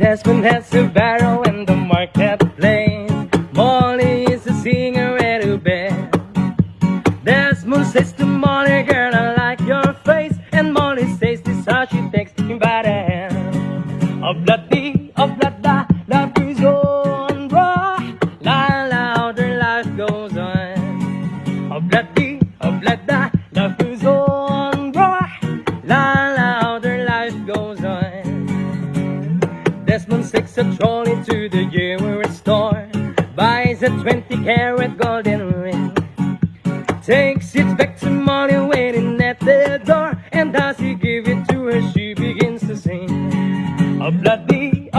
Desmond has a barrow in the marketplace. Molly is a singer ready to bed. Desmond says to Molly, girl, I like your face. And Molly says this how she takes him by the hand. Oh bloody, life goes on, raw. La la, their life goes on. Oh bloody, life goes on, raw. La la, their life goes on. Desmond takes a trolley to the jewelry store, buys a 20-carat golden ring, takes it back to Molly waiting at the door, and as he give it to her, she begins to sing. Oh bloody,